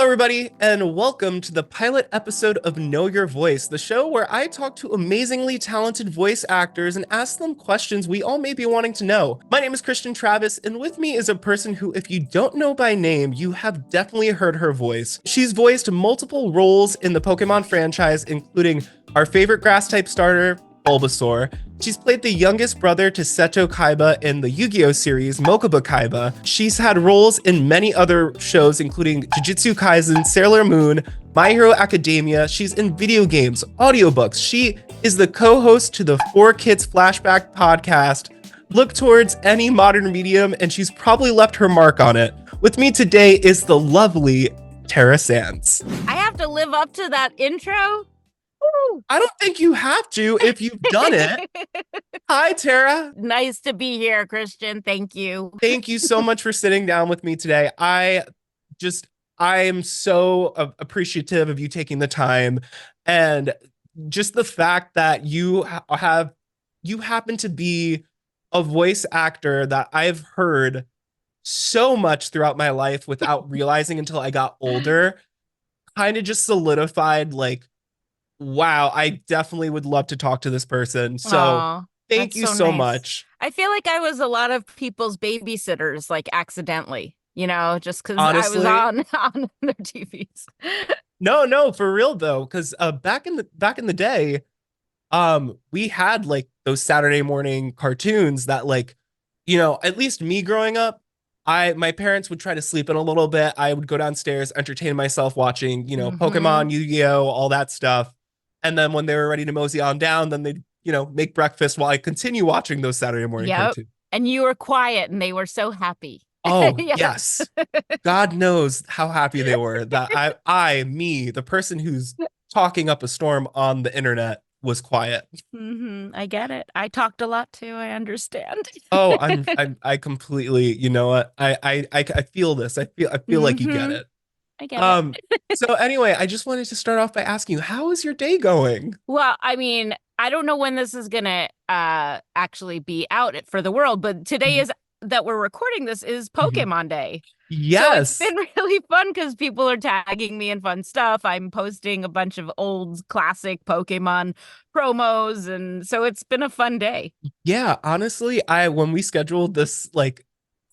everybody, and welcome to the pilot episode of Know Your Voice, the show where I talk to amazingly talented voice actors and ask them questions we all may be wanting to know. My name is Christian Travis, and with me is a person who, if you don't know by name, you have definitely heard her voice. She's voiced multiple roles in the Pokemon franchise, including our favorite grass-type starter, Bulbasaur. She's played the youngest brother to Seto Kaiba in the Yu-Gi-Oh series, Mokuba Kaiba. She's had roles in many other shows, including Jujutsu Kaisen, Sailor Moon, My Hero Academia. She's in video games, audiobooks. She is the co-host to the 4Kids Flashback Podcast. Look towards any modern medium, and she's probably left her mark on it. With me today is the lovely Tara Sands. I have to live up to that intro? Woo. I don't think you have to if you've done it. Hi, Tara. Nice to be here, Christian. Thank you. Thank you so much for sitting down with me today. I am so appreciative of you taking the time, and just the fact that you happen to be a voice actor that I've heard so much throughout my life without realizing until I got older, kind of just solidified, like, wow, I definitely would love to talk to this person. So Aww, thank you so much. I feel like I was a lot of people's babysitters, like accidentally, just because I was on their TVs. No, for real though, because back in the day, we had like those Saturday morning cartoons that, like, at least me growing up, my parents would try to sleep in a little bit. I would go downstairs, entertain myself watching, Pokemon, Yu-Gi-Oh, all that stuff. And then when they were ready to mosey on down, then they'd, make breakfast while I continue watching those Saturday morning cartoons. And you were quiet and they were so happy. Oh, yes. God knows how happy they were that me, the person who's talking up a storm on the internet, was quiet. I get it. I talked a lot too. I understand. Oh, I completely, you know what? I feel this. I feel like you get it. I get it. So anyway, I just wanted to start off by asking you, how is your day going? Well, I mean, I don't know when this is gonna actually be out for the world, but today is that we're recording this is Pokemon Day. Yes. So it's been really fun because people are tagging me in fun stuff. I'm posting a bunch of old classic Pokemon promos, and so it's been a fun day. Yeah, honestly, when we scheduled this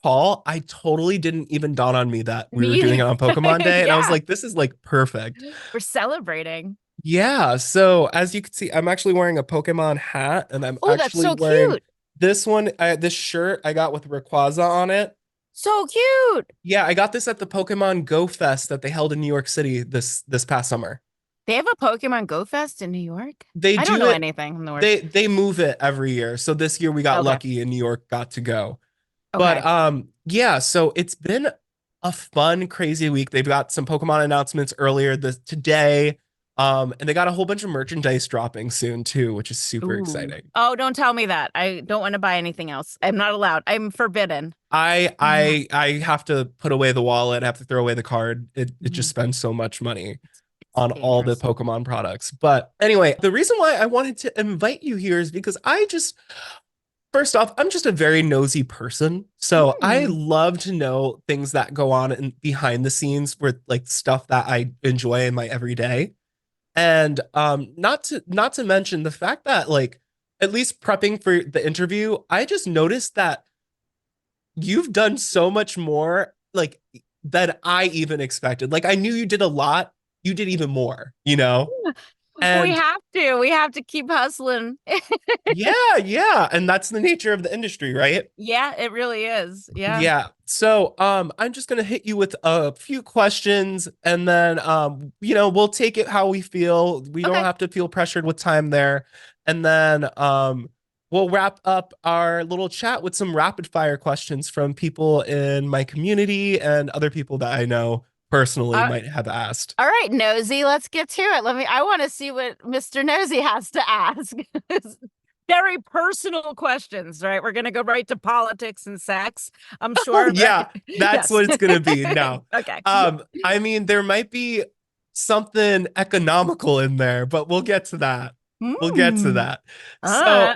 call, I totally didn't even dawn on me that we were doing it on Pokemon Day. And I was like, this is like perfect. We're celebrating. Yeah. So as you can see, I'm actually wearing a Pokemon hat, and I'm actually that's so wearing cute. This one, this shirt I got with Rayquaza on it. So cute. Yeah, I got this at the Pokemon Go Fest that they held in New York City this past summer. They have a Pokemon Go Fest in New York? I don't know anything from the world. They move it every year. So this year we got lucky and New York got to go. Okay. But yeah, so it's been a fun, crazy week. They've got some Pokemon announcements earlier today. And they got a whole bunch of merchandise dropping soon too, which is super exciting. Oh, don't tell me that. I don't want to buy anything else. I'm not allowed. I'm forbidden. I have to put away the wallet. I have to throw away the card. It just spends so much money on all the Pokemon products. But anyway, the reason why I wanted to invite you here is because first off, I'm just a very nosy person. So I love to know things that go on behind the scenes with like stuff that I enjoy in my everyday. And not to mention the fact that, like, at least prepping for the interview, I just noticed that you've done so much more like than I even expected. Like, I knew you did a lot. You did even more, And we have to keep hustling. yeah. And that's the nature of the industry, right? Yeah, it really is. Yeah. Yeah. So I'm just gonna hit you with a few questions, and then we'll take it how we feel. We don't have to feel pressured with time there. And then we'll wrap up our little chat with some rapid fire questions from people in my community and other people that I know personally might have asked. All right, Nosy, let's get to it. I want to see what Mr. Nosy has to ask. Very personal questions, right? We're going to go right to politics and sex, I'm sure. Yeah, that's what it's going to be. No. Okay. I mean, there might be something economical in there, but we'll get to that. We'll get to that. So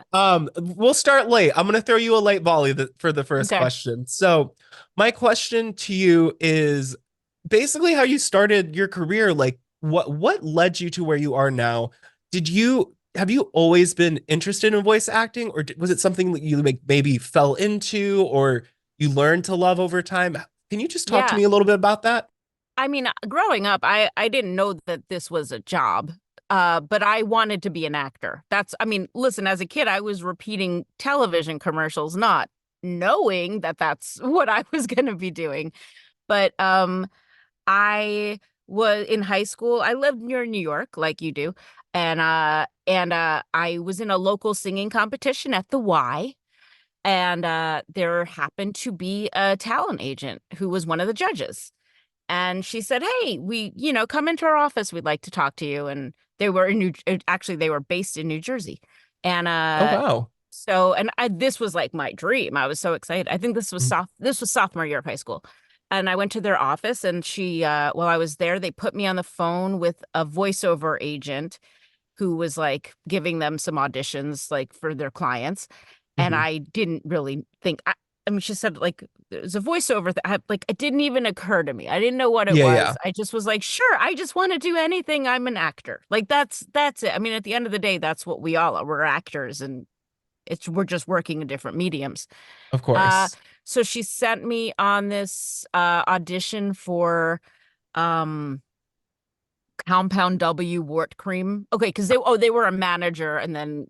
we'll start late. I'm going to throw you a late volley for the first question. So my question to you is, basically how you started your career. Like, what led you to where you are now? Did you have you always been interested in voice acting, or was it something that you like maybe fell into, or you learned to love over time? Can you just talk to Yeah. me a little bit about that? I mean, growing up, I didn't know that this was a job, but I wanted to be an actor. I mean, listen, as a kid, I was repeating television commercials, not knowing that that's what I was going to be doing. But I was in high school. I lived near New York, like you do, and I was in a local singing competition at the Y. And there happened to be a talent agent who was one of the judges. And she said, "Hey, come into our office. We'd like to talk to you." And they were actually, they were based in New Jersey. And Oh wow. this was like my dream. I was so excited. I think this was sophomore year of high school. And I went to their office, and while I was there, they put me on the phone with a voiceover agent who was like giving them some auditions like for their clients. And Mhm. I didn't really think, I mean, she said like there's a voiceover that like it didn't even occur to me. I didn't know what it Yeah, was. yeah, I just was like, sure, I just want to do anything. I'm an actor. Like that's it. I mean, at the end of the day, that's what we all are. We're actors, and we're just working in different mediums. of Uh, course. so she sent me on this audition for um Compound W wart cream. Okay, because they were a manager, and then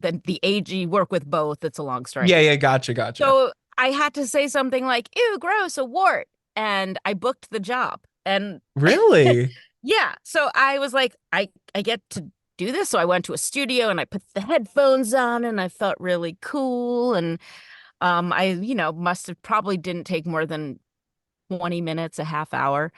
the AG work with both. It's a long story. Yeah, yeah, gotcha, gotcha. So I had to say something like, "Ew, gross, a wart," and I booked the job. And Really? yeah, so I was like, I get to do this. So I went to a studio and I put the headphones on, and I felt really cool. And I must have probably didn't take more than 20 minutes, a half hour.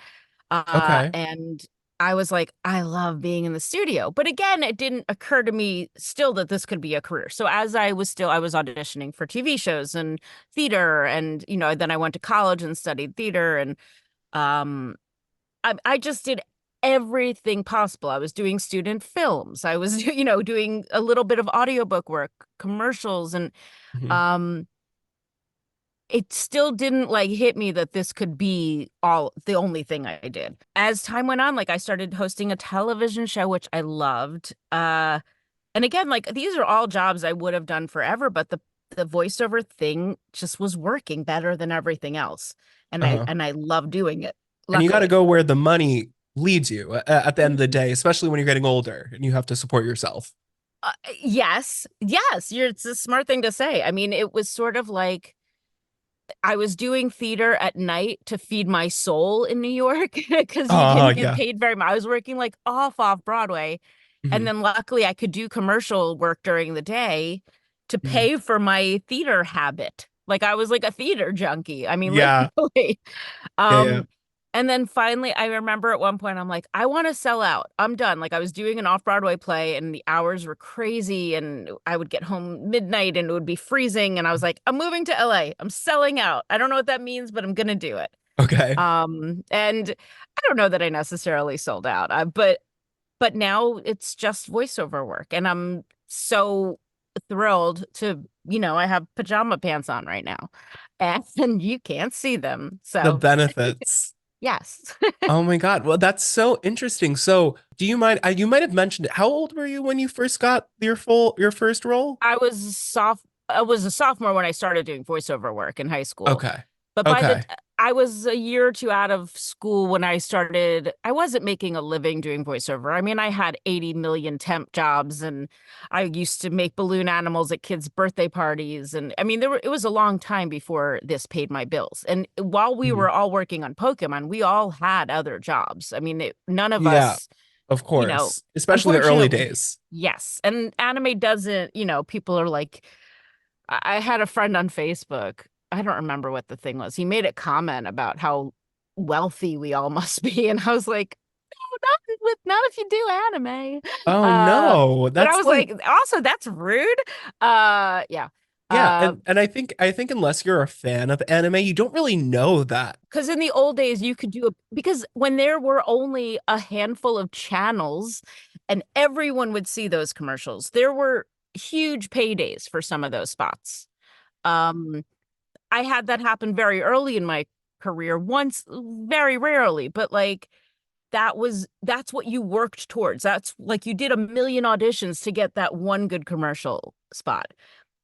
Okay. And I was like, I love being in the studio. But again, it didn't occur to me still that this could be a career. So as I was auditioning for TV shows and theater, and then I went to college and studied theater. And um I just did everything possible. I was doing student films. I was doing a little bit of audiobook work, commercials. And Mhm. um it still didn't like hit me that this could be all the only thing I did. As time went on, like I started hosting a television show, which I loved. And again, like these are all jobs I would have done forever, but the voiceover thing just was working better than everything else. And I Uh-huh. and I love doing it, And you got to luckily. go where the money leads you at the end of the day, especially when you're getting older and you have to support yourself. Uh, yes, it's a smart thing to say. I mean, it was sort of like I was doing theater at night to feed my soul in New York because you Oh, didn't get yeah. paid very much. I was working like off Broadway. And Mhm. then luckily I could do commercial work during the day to Mhm. pay for my theater habit. Like I was like a theater junkie. I mean, Yeah. literally. Yeah, yeah. Um, and then finally, I remember at one point, I'm like, I want to sell out. I'm done. Like, I was doing an off Broadway play, and the hours were crazy. And I would get home midnight, and it would be freezing. And I was like, I'm moving to LA. I'm selling out. I don't know what that means, but I'm going to do it. Okay. And I don't know that I necessarily sold out, but now it's just voiceover work. And I'm so thrilled to, I have pajama pants on right now, and you can't see them. The So, benefits. yes. Oh my God. Well, that's so interesting. So, do you mind? You might have mentioned it. How old were you when you first got your first role? I was a sophomore when I started doing voiceover work in high school. Okay. But Okay. I was a year or two out of school when I wasn't making a living doing voiceover. I mean, I had 80 million temp jobs, and I used to make balloon animals at kids' birthday parties. And I mean, it was a long time before this paid my bills. And while we Mhm. were all working on Pokemon, we all had other jobs. I mean, none of Yeah, us, of you know, course. Especially the early unfortunately, days. yes. And anime doesn't, people are like, I had a friend on Facebook. I don't remember what the thing was. He made a comment about how wealthy we all must be, and I was like, "No, not if you do anime." Oh Uh, no. but I That's was like like, also that's rude. Yeah. yeah, Uh, and I think unless you're a fan of anime, you don't really know that. because in the old days you could do it because when there were only a handful of channels and everyone would see those commercials, there were huge paydays for some of those spots. Um, I had that happen very early in my career once, very rarely, but like that's what you worked towards. That's like you did a million auditions to get that one good commercial spot.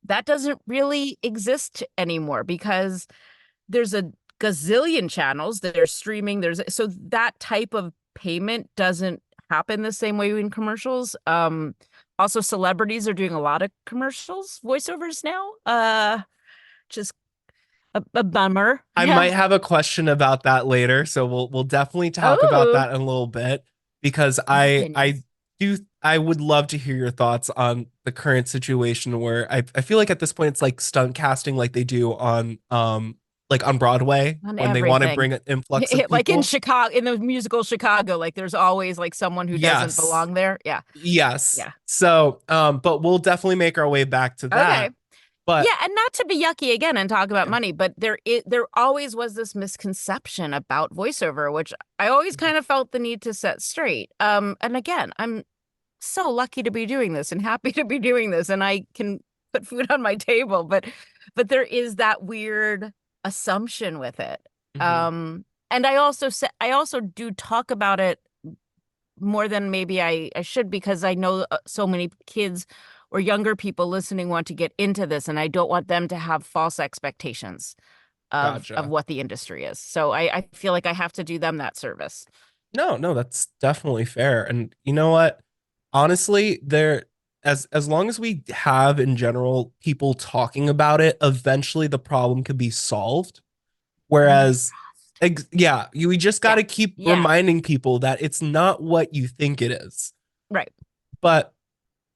That doesn't really exist anymore because there's a gazillion channels that are streaming. There's so that type of payment doesn't happen the same way in commercials. Also celebrities are doing a lot of commercials, voiceovers now. Just a bummer. I Yeah. might have a question about that later, so we'll definitely talk about Oh, that in a little bit because I opinions. do I would love to hear your thoughts on the current situation where I feel like at this point it's like stunt casting like they do on like on Broadway On when they want to everything. bring an influx of Like in people. Chicago, in the musical Chicago, like there's always like someone who doesn't Yes. belong there. Yeah. Yes. Yeah. So but we'll definitely make our way back to Okay. that. But Yeah, and not to be yucky again and talk about money, but there always was this misconception about voiceover, which I always kind of felt the need to set straight. And again, I'm so lucky to be doing this and happy to be doing this, and I can put food on my table, but there is that weird assumption with it. mhm, And I also do talk about it more than maybe I should because I know so many kids or younger people listening want to get into this, and I don't want them to have false expectations of gotcha. what the industry is. So I feel like I have to do them that service. No, no, that's definitely fair. And you know what? Honestly, there as long as we have in general people talking about it, eventually the problem could be solved. Fingers Whereas crossed. yeah, we just got Yeah. to keep Yeah. reminding people that it's not what you think it is. Right. But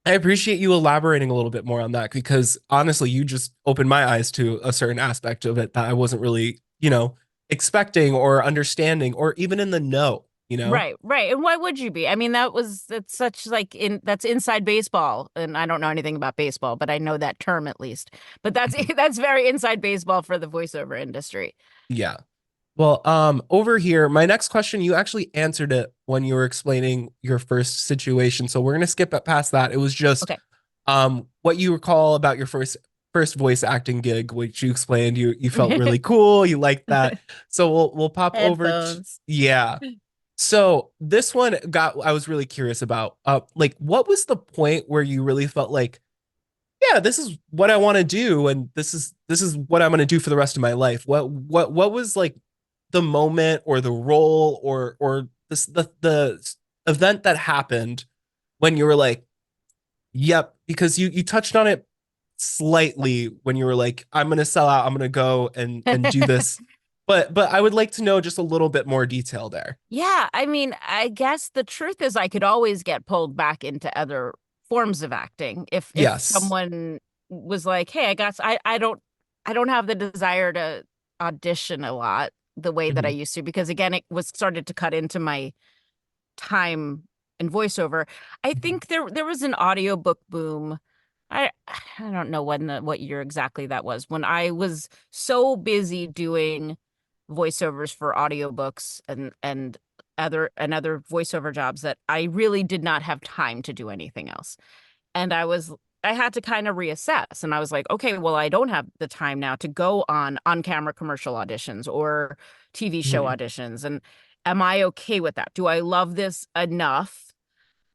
I appreciate you elaborating a little bit more on that because honestly, you just opened my eyes to a certain aspect of it that I wasn't really, expecting or understanding or even in the know, you know? Right, right. And why would you be? I mean, that's such like in that's inside baseball. And I don't know anything about baseball, but I know that term at least. But that's Mhm. that's very inside baseball for the voiceover industry. Yeah. Well, over here, my next question, you actually answered it when you were explaining your first situation. So we're gonna skip it past that. It was just Okay. what you recall about your first voice acting gig, which you explained you felt really cool, you liked that. So we'll pop over to, Headphones. yeah. So this one I was really curious about. Like what was the point where you really felt like, yeah, this is what I want to do, and this is what I'm gonna do for the rest of my life. What was like the moment or the role or the event that happened when you were like, yep, because you touched on it slightly when you were like, I'm gonna sell out, I'm gonna go and do this. But I would like to know just a little bit more detail there. Yeah, I mean, I guess the truth is I could always get pulled back into other forms of acting if Yes. someone was like, "Hey, I don't have the desire to audition a lot the way that I Mhm. used to because again, it was started to cut into my time in voiceover. I Mhm. think there was an audiobook boom. I don't know what year exactly that was when I was so busy doing voiceovers for audiobooks and other voiceover jobs that I really did not have time to do anything else. And I had to kind of reassess and I was like, okay, well, I don't have the time now to go on camera commercial auditions or TV show Mhm. auditions. And am I okay with that? Do I love this enough?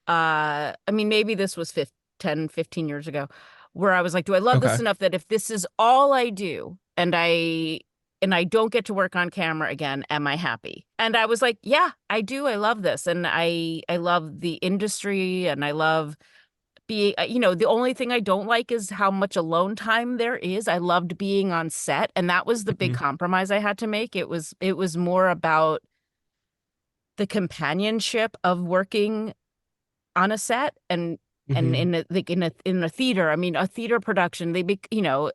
I mean, maybe this was 10, 15 years ago where I was like, do I love this Okay. enough that if this is all I do and I don't get to work on camera again, am I happy? And I was like, yeah, I do. I love this. And I love the industry and I love being, the only thing I don't like is how much alone time there is. I loved being on set, and that was the big Mhm. compromise I had to make. It was more about the companionship of working on a set and Mhm. in a theater. I mean, a theater production,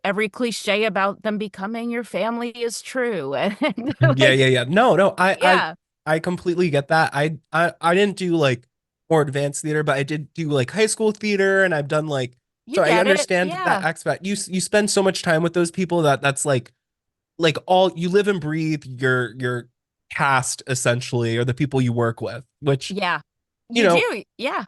every cliche about them becoming your family is true. And Yeah, like, yeah, yeah. No, no, yeah, I completely get that. I didn't do like more advanced theater, but I did do like high school theater, and I've done like, you so I get it. understand that Yeah. aspect. You spend so much time with those people that's like all you live and breathe your cast essentially, or the people you work with, which Yeah. you You know do. Yeah.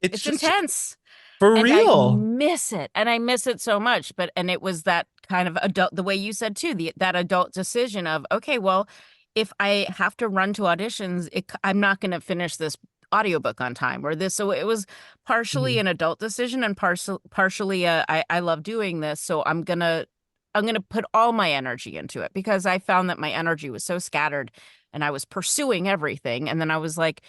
it's It's just intense. For And I real. miss it. And I miss it so much. But, and it was that kind of adult, the way you said too, that adult decision of, okay, well, if I have to run to auditions, I'm not going to finish this audiobook on time or this. So it was partially Mhm. an adult decision and partially I love doing this. So I'm gonna put all my energy into it because I found that my energy was so scattered and I was pursuing everything. And then I was like,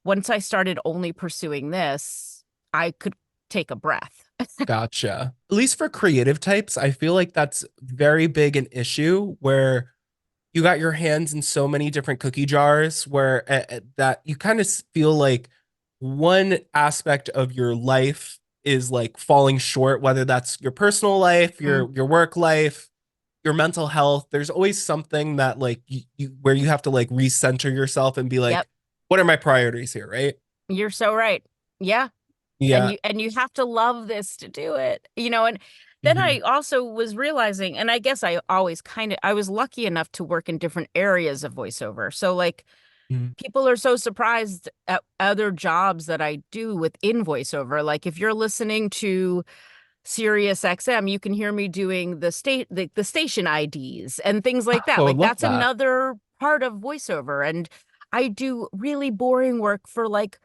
once I started only pursuing this, I could take a breath. Gotcha. At least for creative types, I feel like that's very big an issue where you got your hands in so many different cookie jars where that you kind of feel like one aspect of your life is like falling short, whether that's your personal life, Mm, your work life, your mental health. There's always something that like where you have to like recenter yourself and be yep, like, what are my priorities here, right? you're so right. Yeah. And Yeah. you have to love this to do it. And then Hmm. I also was realizing, and I guess I always I was lucky enough to work in different areas of voiceover. So like Hmm. people are so surprised at other jobs that I do within voiceover. Like if you're listening to Sirius XM, you can hear me doing the station IDs and things like that. Oh, I Like love that's that. another part of voiceover. And I do really boring work for like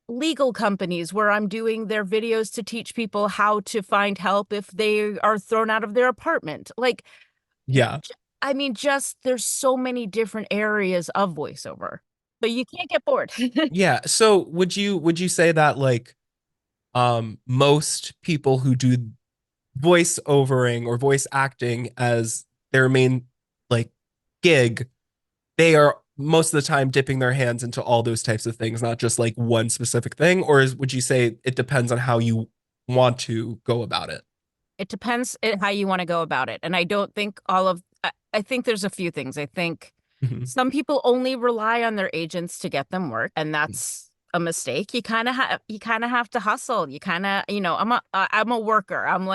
legal companies where I'm doing their videos to teach people how to find help if they are thrown out of their apartment. Like, Yeah. I mean, just there's so many different areas of voiceover, but you can't get bored. Yeah. So would you say that like most people who do voice overing or voice acting as their main like gig, they are most of the time dipping their hands into all those types of things, not just like one specific thing? Or would you say it depends on how you want to go about it? It depends how you want to go about it. And I don't think I think there's a few things. I think Mhm. some people only rely on their agents to get them work, and that's a mistake. You kind of have to hustle. You kind of, I'm a worker. I'm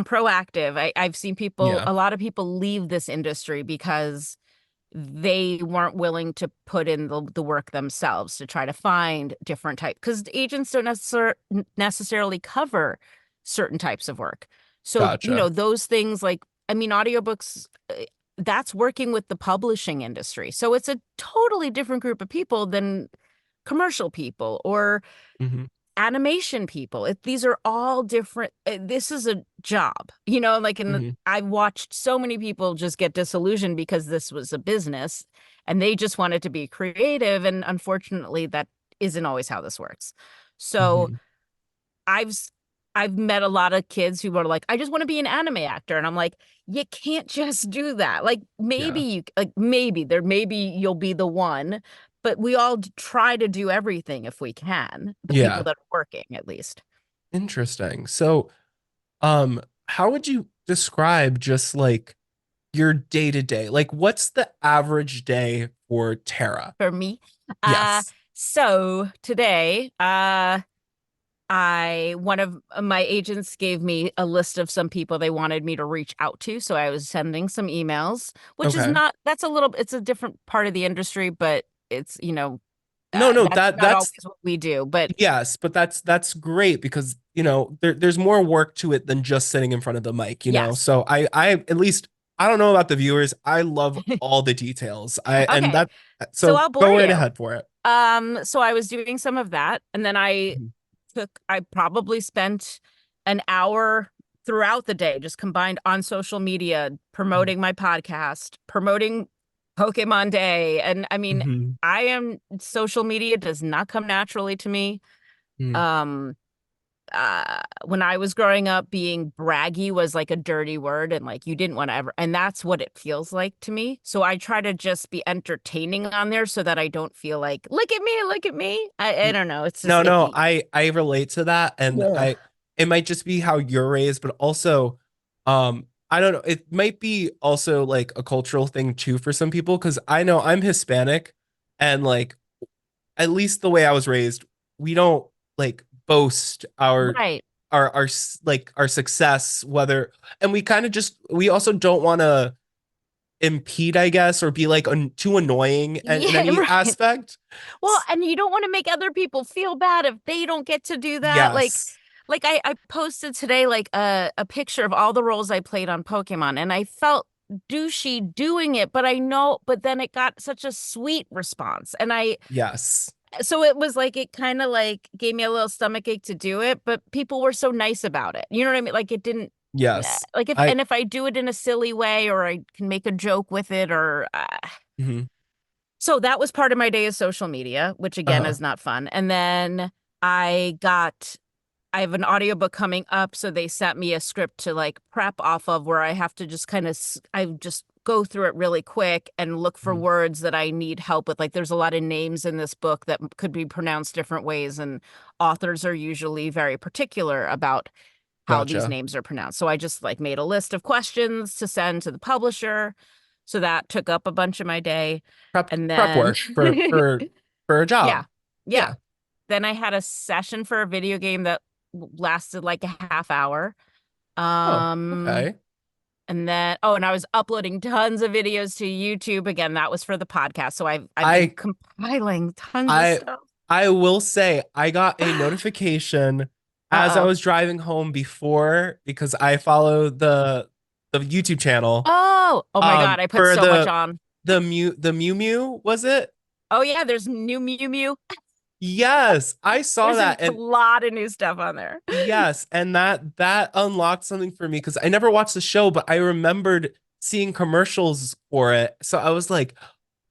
proactive. I've seen Yeah. a lot of people leave this industry because they weren't willing to put in the work themselves to try to find different types because agents don't necessarily cover certain types of work. So, Gotcha. those things like, I mean, audiobooks, that's working with the publishing industry. So it's a totally different group of people than commercial people or Hmm. animation people. These are all different. This is a job, like Hmm. I've watched so many people just get disillusioned because this was a business and they just wanted to be creative. And unfortunately, that isn't always how this works. So Hmm. I've s- I've met a lot of kids who are like, I just want to be an anime actor. And I'm like, you can't just do that. Like Yeah. maybe you'll be the one, but we all try to do everything if we can, the people Yeah. that are working at least. Interesting. So, how would you describe just like your day to day? Like, what's the average day for Tara? For me. Uh, Yes. so today, I one of my agents gave me a list of some people they wanted me to reach out to. So I was sending some emails, which is Okay. not it's a different part of the industry, but it's, No, no, that's that not that's always what we do. But yes, but that's great because there's more work to it than just sitting in front of the mic. yes. So I at least I don't know about the viewers. I love all the details. I and Okay. that So so I'll bore go right you. ahead for it. So I was doing some of that, and then Mhm. I probably spent an hour throughout the day just combined on social media, Mhm. promoting my podcast, promoting Pokemon Day. And I mean, Mhm. social media does not come naturally to me. Mhm. Um, when I was growing up, being braggy was like a dirty word, and like you didn't want to ever, and that's what it feels like to me. So I try to just be entertaining on there so that I don't feel like, look at me, look at me. I don't know. It's just No, no, icky. I relate to that, and Ugh. I it might just be how you're raised, but also, I don't know. It might be also like a cultural thing too for some people because I know I'm Hispanic, and like at least the way I was raised, we don't like boast Right. like our success, whether and we kind of just we also don't want to. impede, I guess, or be like too annoying in Yeah, any right. aspect. Well, and you don't want to make other people feel bad if they don't get to do that. Yes. Like I posted today like a picture of all the roles I played on Pokemon, and I felt douchey doing it, but I know, but then it got such a sweet response. And Yes. so it was like it kind of like gave me a little stomach ache to do it, but people were so nice about it. You know what I mean? Like it didn't Yes. like I if I do it in a silly way or I can make a joke with it or mhm. so that was part of my day of social media, which again Uh-huh. is not fun. And then I got I have an audiobook coming up, so they sent me a script to like prep off of where I have to just kind of I just go through it really quick and look for Mhm. words that I need help with. Like there's a lot of names in this book that could be pronounced different ways, and authors are usually very particular about how these Gotcha. names are pronounced. So I just like made a list of questions to send to the publisher. So that took up a bunch of my day. And Prep then work for a yeah. job. Yeah. Yeah. Then I had a session for a video game that lasted like a half hour. Oh, Um, okay. and then and I was uploading tons of videos to YouTube. Again, that was for the podcast. So I've been I compiling tons of I stuff. I will say I got a notification as I Uh-oh. was driving home before because I follow the YouTube channel Oh my God, I put for so much on. the Mew Mew, was it? Oh yeah, there's new Mew Mew. Yes, I saw There's a that, and lot of new stuff on there. yes, and that unlocked something for me because I never watched the show, but I remembered seeing commercials for it. So I was like,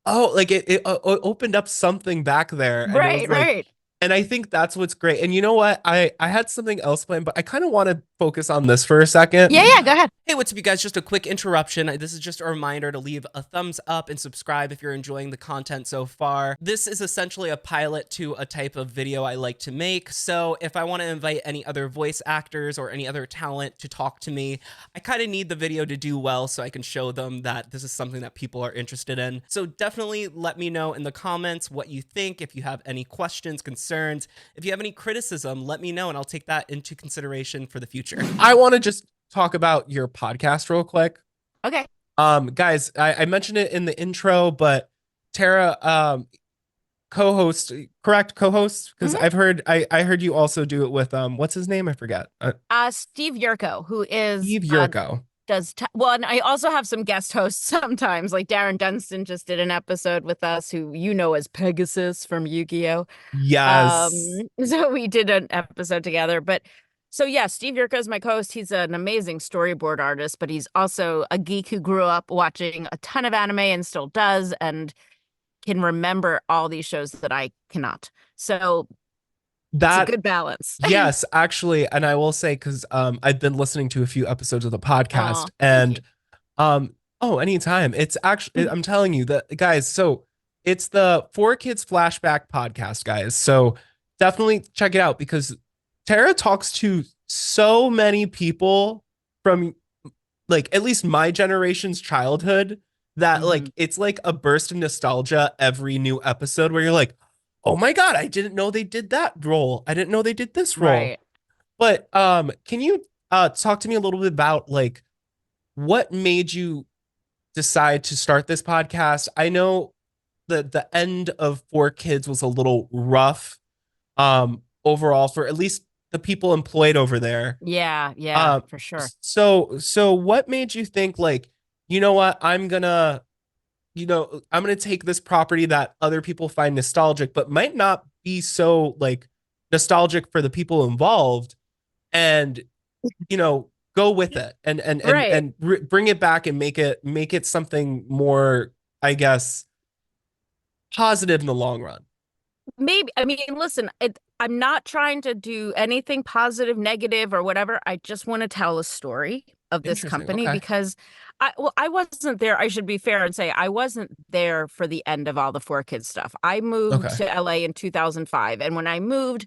oh, like it opened up something back there, and it was Right, like, right. and I think that's what's great. And you know what? I had something else planned, but I kind of want to focus on this for a second. Yeah, yeah, go ahead. Hey, what's up, you guys? Just a quick interruption. This is just a reminder to leave a thumbs up and subscribe if you're enjoying the content so far. This is essentially a pilot to a type of video I like to make. So if I want to invite any other voice actors or any other talent to talk to me, I kind of need the video to do well so I can show them that this is something that people are interested in. So definitely let me know in the comments what you think. If you have any questions, concerns, if you have any criticism, let me know and I'll take that into consideration for the future. I want to just talk about your podcast real quick. Okay. Guys, I mentioned it in the intro, but Tara, co-host, correct co-host, because Mhm. I heard you also do it with what's his name? I forget. Steve Yurko, who is Steve Yurko. well, and I also have some guest hosts sometimes. Like Darren Dunstan just did an episode with us, who you know as Pegasus from Yu-Gi-Oh. Yes. So we did an episode together. But so yeah, Steve Yurko is my co-host. He's an amazing storyboard artist, but he's also a geek who grew up watching a ton of anime and still does, and can remember all these shows that I cannot. So it's a That good balance. yes, actually, and I will say because I've been listening to a few episodes of the podcast, Oh, thank and you. oh, anytime. It's actually, I'm telling you that, guys. So it's the Four Kids Flashback Podcast, guys. So definitely check it out because Tara talks to so many people from like at least my generation's childhood that Hmm. like it's like a burst of nostalgia every new episode where you're like, oh my God, I didn't know they did that role. I didn't know they did this role. Right. But can you talk to me a little bit about like what made you decide to start this podcast? I know that the end of Four Kids was a little rough overall for at least the people employed over there. Yeah, yeah, Um for sure. so what made you think like, you know what, I'm gonna take this property that other people find nostalgic but might not be so like nostalgic for the people involved and go with it Right. and bring it back and make it something more, I guess, positive in the long run. Maybe, I mean, listen, I'm not trying to do anything positive, negative, or whatever. I just want to tell a story of this Interesting. company Okay. because I wasn't there. I should be fair and say I wasn't there for the end of all the Four Kids stuff. I moved Okay. to LA in 2005, and when I moved,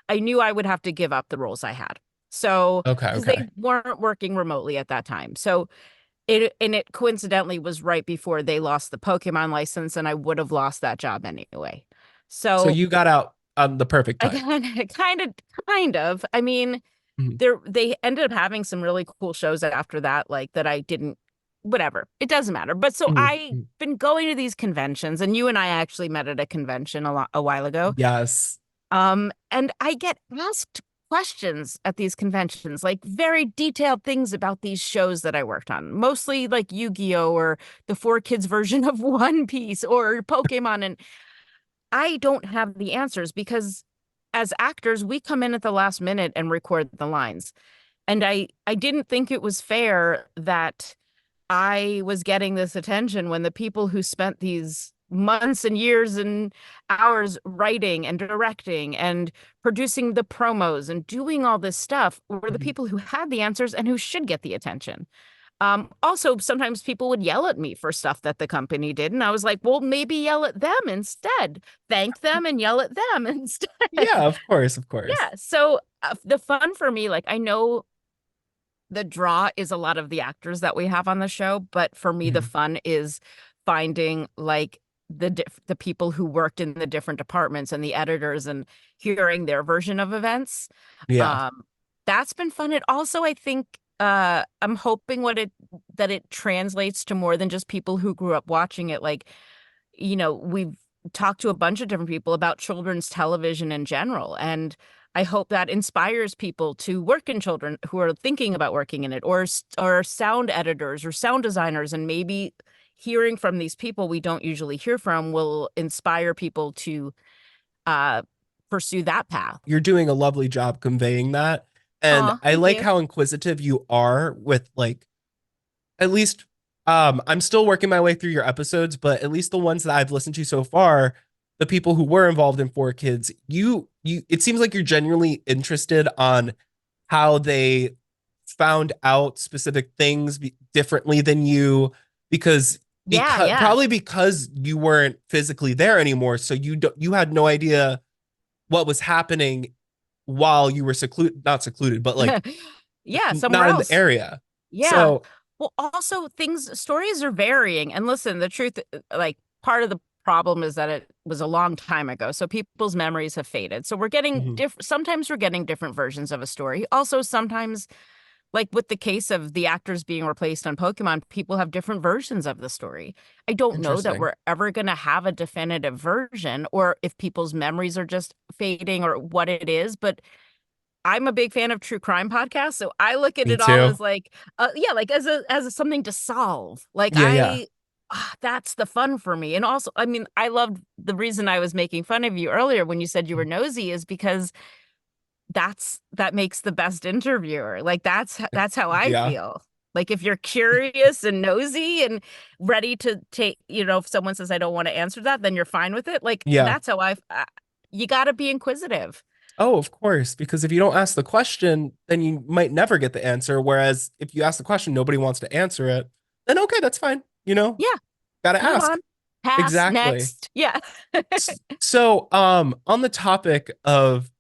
I knew I would have to give up the roles I had. So, Okay. because they Okay. weren't working remotely at that time. So it coincidentally was right before they lost the Pokemon license, and I would have lost that job anyway. So So you got out on the perfect I time. kind of. I mean, Mhm. they ended up having some really cool shows after that, like that I didn't whatever. It doesn't matter. But so I've Mhm. been going to these conventions, and you and I actually met at a convention a while ago. Yes. And I get asked questions at these conventions, like very detailed things about these shows that I worked on, mostly like Yu-Gi-Oh! Or the 4Kids version of One Piece or Pokemon. And I don't have the answers because as actors, we come in at the last minute and record the lines. And I didn't think it was fair that I was getting this attention when the people who spent these months and years and hours writing and directing and producing the promos and doing all this stuff were the Mhm. people who had the answers and who should get the attention. Also, sometimes people would yell at me for stuff that the company did. And I was like, well, maybe yell at them instead. Thank them and yell at them instead. Yeah, of course, of course. Yeah. So the fun for me, like, I know the draw is a lot of the actors that we have on the show, but for me, the Mhm. fun is finding like the people who worked in the different departments and the editors and hearing their version of events. Yeah. Um, that's been fun. It also, I think, I'm hoping that it translates to more than just people who grew up watching it. Like, we've talked to a bunch of different people about children's television in general, and I hope that inspires people to work in children who are thinking about working in it, or sound editors or sound designers, and maybe hearing from these people we don't usually hear from will inspire people to uh pursue that path. You're doing a lovely job conveying that. And Oh, I thank like you. how inquisitive you are with like at least I'm still working my way through your episodes, but at least the ones that I've listened to so far, the people who were involved in 4Kids, you it seems like you're genuinely interested on how they found out specific things differently than you Yeah, because yeah. probably because you weren't physically there anymore, so you had no idea what was happening while you were secluded, not secluded, but like Yeah, somewhere not in the else. area. Yeah. So Well, also stories are varying. And listen, the truth, like part of the problem is that it was a long time ago. So people's memories have faded. So we're getting mhm, sometimes we're getting different versions of a story. Also, sometimes, like with the case of the actors being replaced on Pokemon, people have different versions of the story. I don't know that interesting. we're ever going to have a definitive version or if people's memories are just fading or what it is. But I'm a big fan of true crime podcasts, so I look at Me it all too. as like, yeah, like something to solve. Like Yeah, yeah, that's the fun for me. And also, I mean, I loved the reason I was making fun of you earlier when you said you were nosy is because that makes the best interviewer. Like that's how I yeah, feel. Like if you're curious and nosy and ready to take, if someone says I don't want to answer that, then you're fine with it. Like yeah. that's how you got to be inquisitive. Oh, of course, because if you don't ask the question, then you might never get the answer. Whereas if you ask the question, nobody wants to answer it, then okay, that's fine. Yeah, Gotta move ask. on. Pass. Exactly. Next. Yeah. So, on the topic of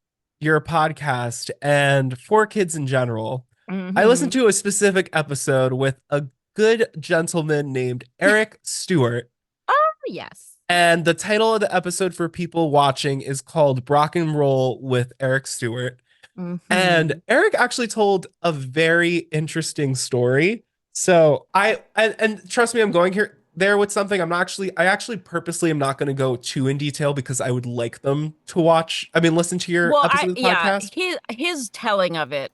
your podcast and 4Kids in general, I listened Hmm. to a specific episode with a good gentleman named Eric Stewart. Oh, yes. And the title of the episode for people watching is called Brock and Roll with Eric Stewart. And Hmm. Eric actually told a very interesting story. So and trust me, I'm going here there with something. I actually purposely am not going to go too in detail because I would like them to listen to your Well, episode of the yeah, podcast. his telling of it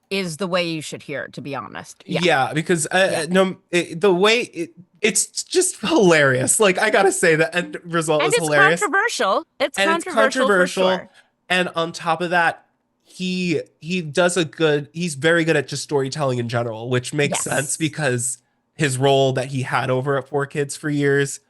is the way you should hear it, to be honest. Yeah. Yeah, because Yeah. no, the way it's just hilarious. Like I gotta say, the end result And is it's hilarious, controversial. It's and it's controversial for controversial. sure. And on top of that, he does a good. He's very good at just storytelling in general, which makes sense Yes. because his role that he had over at 4Kids for years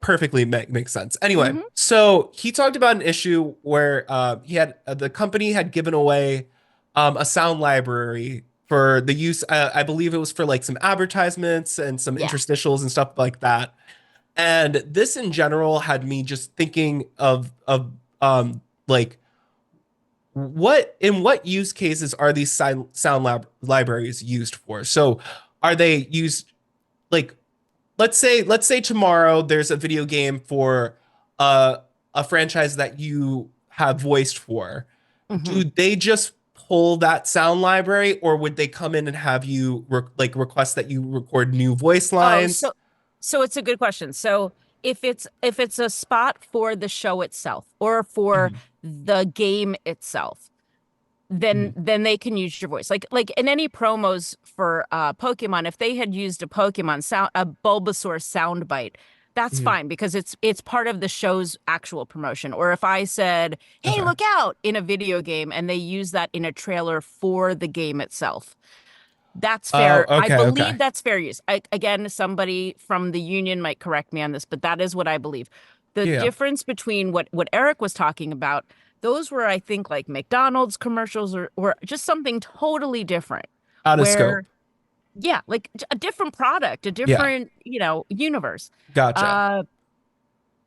perfectly makes sense. Anyway, Hmm. so he talked about an issue where he had the company had given away a sound library for the use. I believe it was for like some advertisements and some Yeah. interstitials and stuff like that. And this in general had me just thinking of like what use cases are these sound libraries used for? So are they used like let's say tomorrow there's a video game for uh, a franchise that you have voiced for. Hmm. Do they just pull that sound library, or would they come in and have you request that you record new voice Oh, lines? so it's a good question. So if it's a spot for the show itself or for Mhm, the game itself, then mhm, then they can use your voice. Like in any promos for Pokemon, if they had used a Bulbasaur soundbite, that's mhm. fine because it's part of the show's actual promotion. Or if I said, "Hey, Okay. look out," in a video game and they use that in a trailer for the game itself. That's Oh, fair. I okay, okay. believe that's fair use. Again, somebody from the union might correct me on this, but that is what I believe. The Yeah. difference between what Eric was talking about, those were, I think, like McDonald's commercials or just something totally different. Out of Where, scope. yeah, like a different product, a Yeah. different, universe. Gotcha. Uh,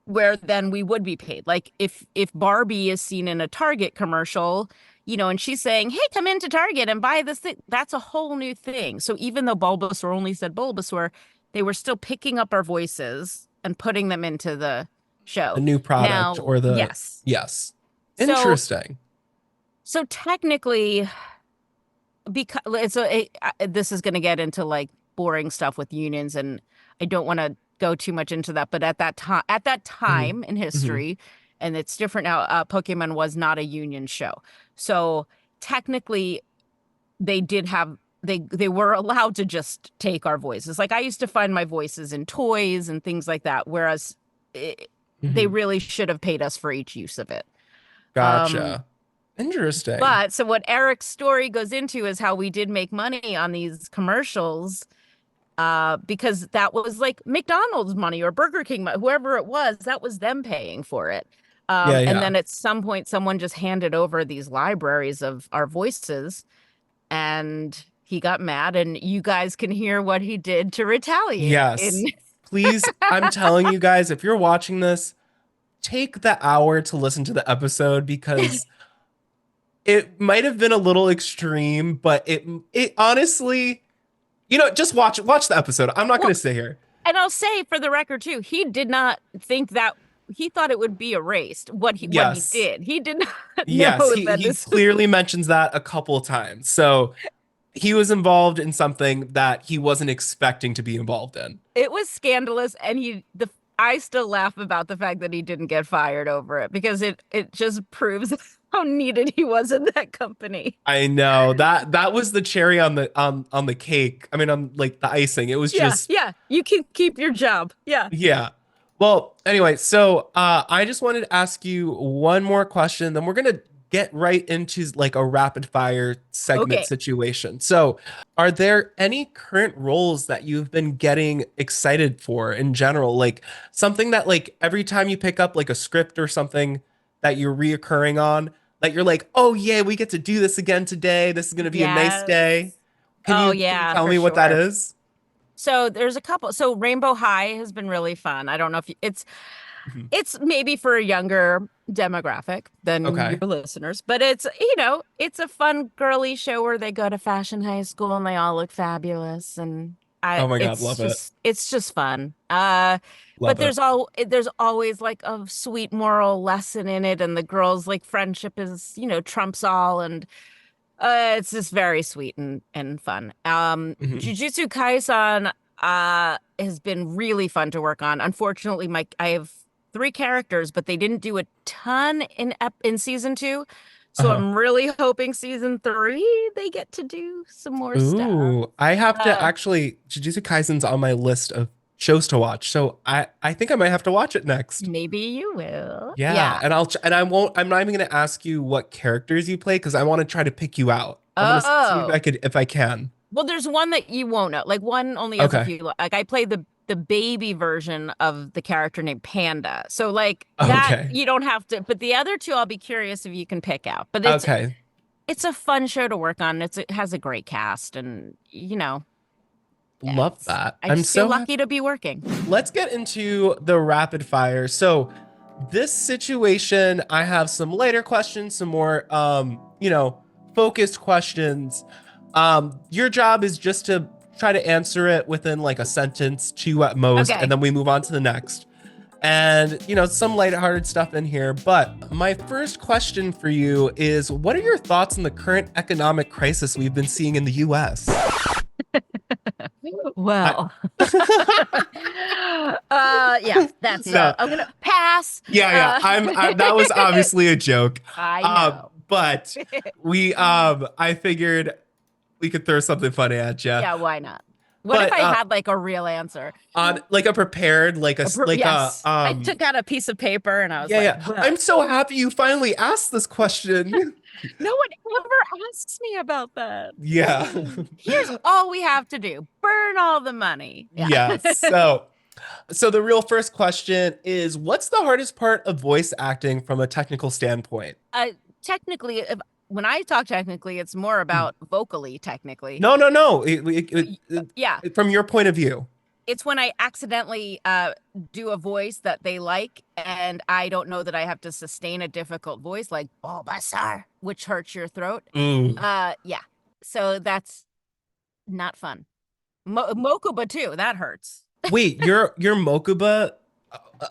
where then we would be paid. Like if Barbie is seen in a Target commercial, and she's saying, "Hey, come into Target and buy this thing," that's a whole new thing. So even though Bulbasaur only said Bulbasaur, they were still picking up our voices and putting them into the The show. new product Now, or the yes. yes. So Interesting. so technically, because this is going to get into like boring stuff with unions, and I don't want to go too much into that, but Mhm, at that time in mhm. history, and it's different now, Pokemon was not a union show. So technically they did have they were allowed to just take our voices. Like I used to find my voices in toys and things like that, whereas they Mhm. really should have paid us for each use of it. um Gotcha. Interesting. But so what Eric's story goes into is how we did make money on these commercials, because that was like McDonald's money or Burger King money, whoever it was, that was them paying for it. Yeah, And yeah. then at some point, someone just handed over these libraries of our voices, and he got mad, and you guys can hear what he did to retaliate Yes. in. Please, I'm telling you guys, if you're watching this, take the hour to listen to the episode because it might have been a little extreme, but it honestly, just watch the episode. I'm not going Well, to sit here. and I'll say for the record too, he did not think that he thought it would be erased. What he Yes. did, he did not know Yes, he that he this. clearly mentions that a couple times. So, he was involved in something that he wasn't expecting to be involved in. It was scandalous, and I still laugh about the fact that he didn't get fired over it because it just proves how needed he was in that company. I know that was the cherry on the cake. I mean, on like the icing. It was Yeah, just yeah, you can keep your job. Yeah. yeah. Well, anyway, so I just wanted to ask you one more question, then we're gonna get right into like a rapid fire segment Okay. situation. So, are there any current roles that you've been getting excited for in general? Like something that like every time you pick up like a script or something that you're reoccurring on, that you're like, oh yeah, we get to do this again today. This is gonna be a nice Yes. day. Can Oh you yeah, tell for me what that sure. is? So there's a couple. So Rainbow High has been really fun. I don't know if it's Mhm. it's maybe for a younger demographic than your Okay. listeners, but it's a fun girly show where they go to fashion high school and they all look fabulous, and I Oh my God, it's love it. just it's just fun. But Love it. there's always like a sweet moral lesson in it, and the girls like friendship is, trumps all, and it's just very sweet and fun. Mhm. Jujutsu Kaisen has been really fun to work on. Unfortunately, I have three characters, but they didn't do a ton in season two. So Uh-huh. I'm really hoping season three they get to do some more stuff. Ooh, I have to Uh, actually Jujutsu Kaisen's on my list of shows to watch. So I think I might have to watch it next. Maybe you will. Yeah, Yeah. and I'm not even going to ask you what characters you play because I want to try to pick you out. I'm going to see Oh. if I can. Well, there's one that you won't know. Like one only has a Okay. few. Like I played the baby version of the character named Panda. So like that Okay. you don't have to. But the other two, I'll be curious if you can pick out. But Okay. it's a fun show to work on. It has a great cast, and Love that. I I'm just feel so happy. lucky to be working. Let's get into the rapid fire. So, this situation, I have some later questions, some more focused questions. Your job is just to try to answer it within like a sentence, two at most, Okay. and then we move on to the next. and some lighthearted stuff in here. But my first question for you is, what are your thoughts on the current economic crisis we've been seeing in the US? Well, yeah, that's No. I'm gonna pass. Yeah, that was obviously a joke. I know. But I figured we could throw something funny at you. Yeah, why not? What if I had like a real answer? On like a prepared, Yes. I took out a piece of paper and I was yeah. I'm so happy you finally asked this question. No one ever asks me about that. Yeah. Here's all we have to do. Burn all the money. Yeah. So the real first question is, what's the hardest part of voice acting from a technical standpoint? Technically, when I talk technically, it's more about vocally technically. No. Yeah. From your point of view. It's when I accidentally do a voice that they like, and I don't know that I have to sustain a difficult voice like Bulbasaur, which hurts your throat. Yeah. So that's not fun. Mokuba too. That hurts. Wait, your Mokuba.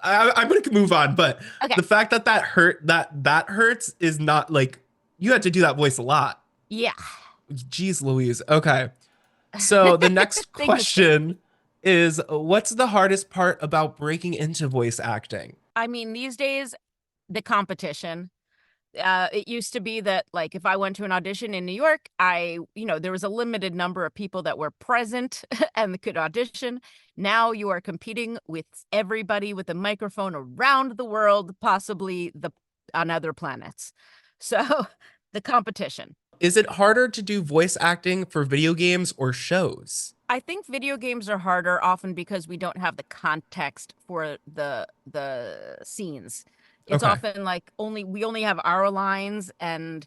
I'm gonna move on, but okay. The fact that hurts is not like you had to do that voice a lot. Yeah. Jeez Louise. Okay. So the next question is, what's the hardest part about breaking into voice acting? I mean, these days, the competition. It used to be that, like, if I went to an audition in New York, there was a limited number of people that were present and could audition. Now you are competing with everybody with a microphone around the world, possibly on other planets. So the competition. Is it harder to do voice acting for video games or shows? I think video games are harder often because we don't have the context for the scenes. It's often like we only have our lines, and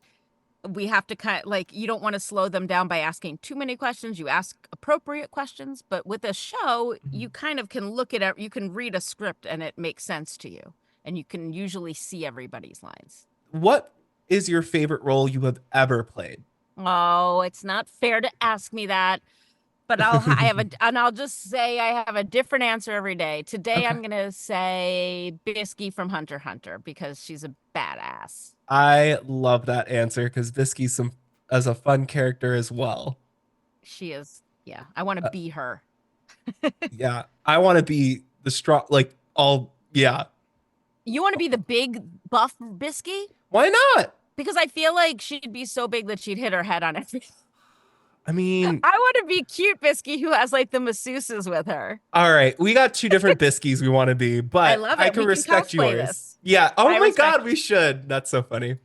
we have to kind of like, you don't want to slow them down by asking too many questions. You ask appropriate questions, but with a show, you kind of can look at it. You can read a script and it makes sense to you, and you can usually see everybody's lines. What is your favorite role you have ever played? Oh, it's not fair to ask me that. But I'll just say I have a different answer every day. Today, I'm going to say Bisky from Hunter x Hunter because she's a badass. I love that answer because Bisky's as a fun character as well. She is. Yeah. I want to be her. Yeah. I want to be the strong, yeah. You want to be the big buff Bisky? Why not? Because I feel like she'd be so big that she'd hit her head on everything. I mean, I want to be cute Bisky who has like the masseuses with her. All right, we got two different Biskies we want to be, but I love it. I can respect yours. This. Yeah. Oh my God, we should. That's so funny.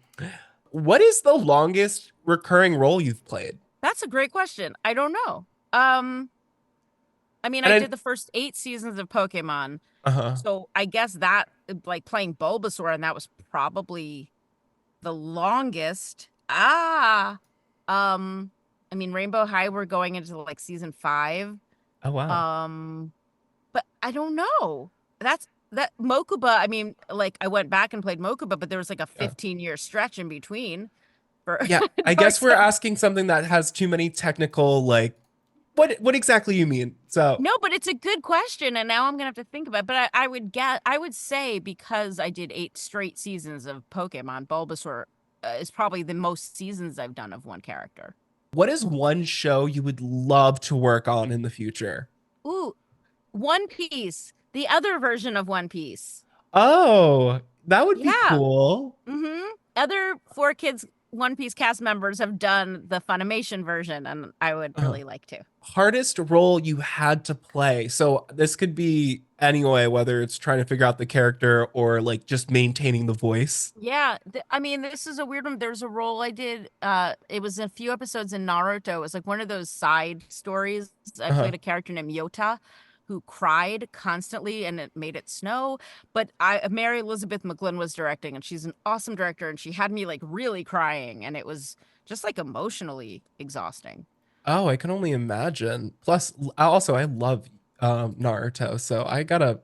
What is the longest recurring role you've played? That's a great question. I don't know. I did the first 8 seasons of Pokemon. So I guess that, like, playing Bulbasaur, and that was probably the longest. Rainbow High, we're going into like season 5. Oh wow. But I don't know. That Mokuba, I went back and played Mokuba, but there was like a 15-year stretch in between. Yeah, I guess we're asking something that has too many technical, like, what exactly you mean? So no, but it's a good question, and now I'm gonna have to think about it. But I would say, because I did 8 straight seasons of Pokemon, Bulbasaur is probably the most seasons I've done of one character. What is one show you would love to work on in the future? Ooh, One Piece, the other version of One Piece. Oh, that would be cool. Other 4Kids One Piece cast members have done the Funimation version, and I would really like to. Hardest role you had to play. So this could be anyway, whether it's trying to figure out the character or like just maintaining the voice. Yeah. This is a weird one. There's a role I did. It was a few episodes in Naruto. It was like one of those side stories. I played a character named Yota who cried constantly, and it made it snow. But Mary Elizabeth McGlynn was directing, and she's an awesome director, and she had me like really crying, and it was just like emotionally exhausting. Oh, I can only imagine. Plus, I love Naruto, so I gotta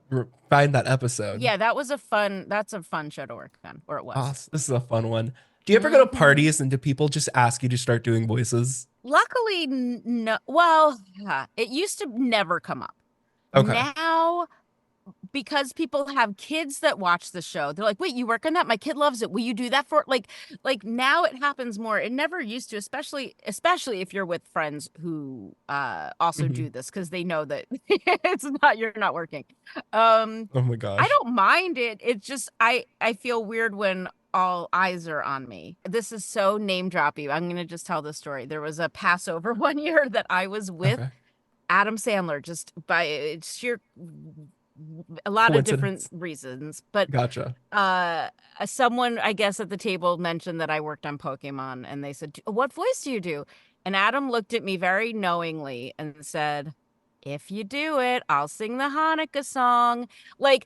find that episode. Yeah, that's a fun show to work on, or it was. Oh, this is a fun one. Do you ever go to parties and do people just ask you to start doing voices? Luckily, no. Well, it used to never come up. Okay. Now, because people have kids that watch the show, they're like, wait, you work on that? My kid loves it. Will you do that for like now it happens more. It never used to, especially if you're with friends who also Mhm. do this because they know that it's not you're not working. Um Oh my I gosh. don't mind it. It's just I feel weird when all eyes are on me. This is so name droppy. I'm gonna just tell the story. There was a Passover one year that I was with Okay. Adam Sandler, just by sheer a lot of different Coincidence. reasons. But Gotcha. someone I guess at the table mentioned that I worked on Pokemon, and they said, "What voice do you do?" And Adam looked at me very knowingly and said, "If you do it, I'll sing the Hanukkah song." Like,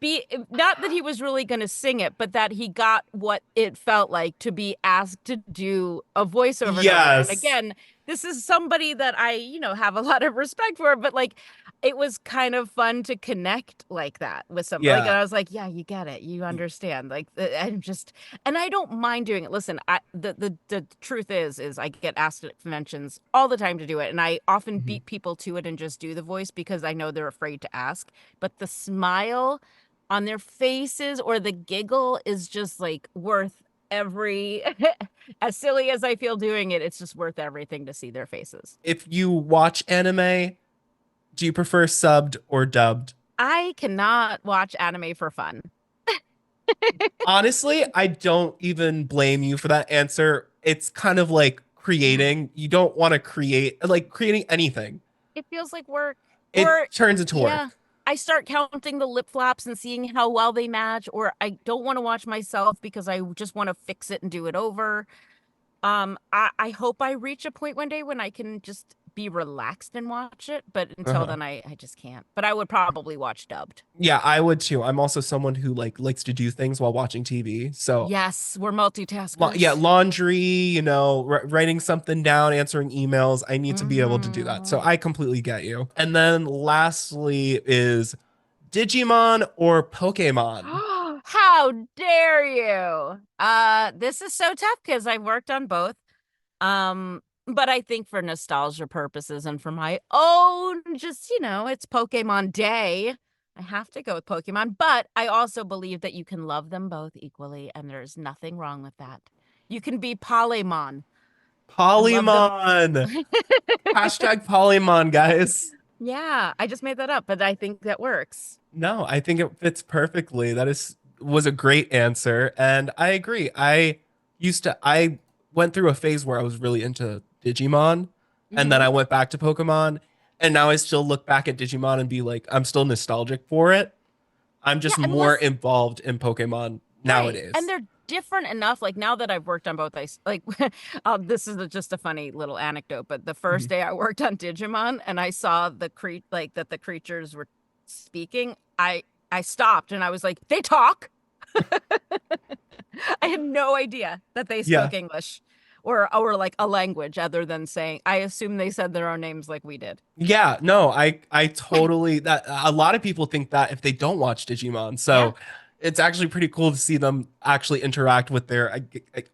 be not that he was really going to sing it, but that he got what it felt like to be asked to do a voiceover number. And Yes. again, this is somebody that I, have a lot of respect for, but like it was kind of fun to connect like that with somebody. Like, and Yeah. I was like, yeah, you get it. You understand. Like, and I don't mind doing it. Listen, the truth is I get asked at conventions all the time to do it. And I often Mhm. beat people to it and just do the voice because I know they're afraid to ask. But the smile on their faces or the giggle is just like worth every, as silly as I feel doing it, it's just worth everything to see their faces. If you watch anime, do you prefer subbed or dubbed? I cannot watch anime for fun. Honestly, I don't even blame you for that answer. It's kind of like Yeah. creating. You don't want to create, like creating anything. It feels like work. It Or, turns into yeah, work. I start counting the lip flaps and seeing how well they match, or I don't want to watch myself because I just want to fix it and do it over. I hope I reach a point one day when I can just be relaxed and watch it, but until Uh-huh. then I just can't. But I would probably watch dubbed. Yeah, I would too. I'm also someone who like likes to do things while watching TV. So, Yes, we're yeah, multitaskers. laundry, writing something down, answering emails. I need to be able to do that. So Hmm. I completely get you. And then lastly is Digimon or Pokemon? How dare you? This is so tough because I've worked on both. But I think for nostalgia purposes and for my own, just, it's Pokemon Day. I have to go with Pokemon, but I also believe that you can love them both equally, and there's nothing wrong with that. You can be Polymon and love them. Polymon. Hashtag Polymon, guys. Yeah, I just made that up, but I think that works. No, I think it fits perfectly. That is was a great answer, and I agree. I went through a phase where I was really into Digimon, and then Hmm. I went back to Pokemon, and now I still look back at Digimon and be like, I'm still nostalgic for it. I'm Yeah, just and more involved in Pokemon right. And nowadays. they're different enough. Like now that I've worked on both, like, this is just a funny little anecdote, but the first Mhm. day I worked on Digimon and I saw like that the creatures were speaking, I stopped and I was like, they talk. I had no idea that they Yeah. spoke English or like a language other than saying, I assume they said their own names like we did. Yeah, no, I totally that a lot of people think that if they don't watch Digimon. Yeah, So it's actually pretty cool to see them actually interact with their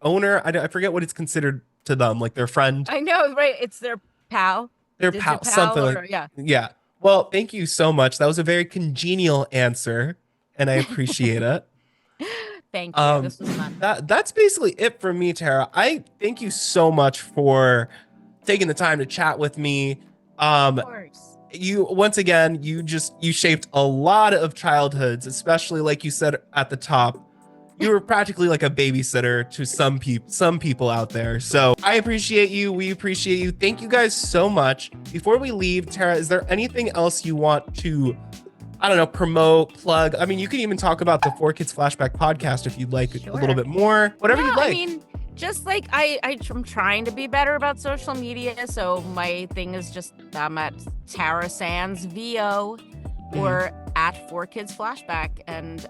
owner. I forget what it's considered to them, like their friend, I know, right? It's their pal, their pal, digipal, something like or yeah. yeah. Well, thank you so much. That was a very congenial answer, and I appreciate it. Thank you. Um, This was fun. that's basically it for me, Tara. I thank you so much for taking the time to chat with me. Of Um, course. you once again you shaped a lot of childhoods, especially like you said at the top. You were practically like a babysitter to some people out there. So I appreciate you. We appreciate you. Thank you guys so much. Before we leave, Tara, is there anything else you want to, I don't know, promote, plug? I mean, you can even talk about the Four Kids Flashback podcast if you'd like a little Sure. bit more. Whatever No, you'd I like. mean, just like I'm trying to be better about social media. So my thing is just I'm at Tara Sands VO Mhm. or at Four Kids Flashback, and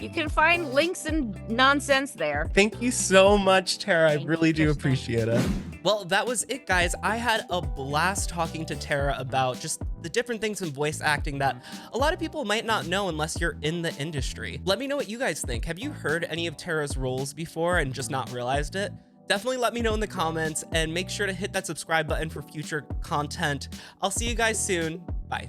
you can find links and nonsense there. Thank you so much, Tara. I Thank really you, do Kristen. appreciate it. Well, that was it, guys. I had a blast talking to Tara about just the different things in voice acting that a lot of people might not know unless you're in the industry. Let me know what you guys think. Have you heard any of Tara's roles before and just not realized it? Definitely let me know in the comments and make sure to hit that subscribe button for future content. I'll see you guys soon. Bye.